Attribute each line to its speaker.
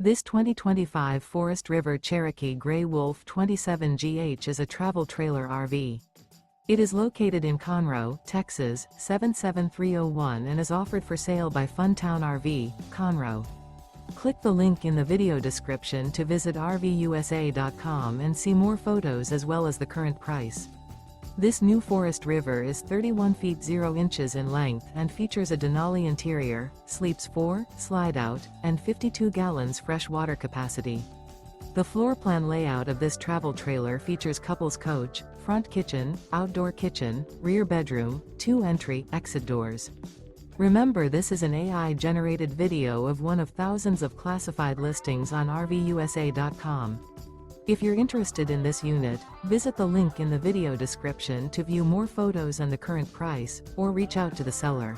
Speaker 1: This 2025 Forest River Cherokee Grey Wolf 27GH is a travel trailer RV. It is located in Conroe, Texas, 77301 and is offered for sale by Funtown RV, Conroe. Click the link in the video description to visit RVUSA.com and see more photos as well as the current price. This new Forest River is 31 feet 0 inches in length and features a DENALI interior, sleeps 4, slide-out, and 52 gallons fresh water capacity. The floor plan layout of this travel trailer features couples coach, front kitchen, outdoor kitchen, rear bedroom, 2 entry/exit doors. Remember, this is an AI-generated video of one of thousands of classified listings on RVUSA.com. If you're interested in this unit, visit the link in the video description to view more photos and the current price, or reach out to the seller.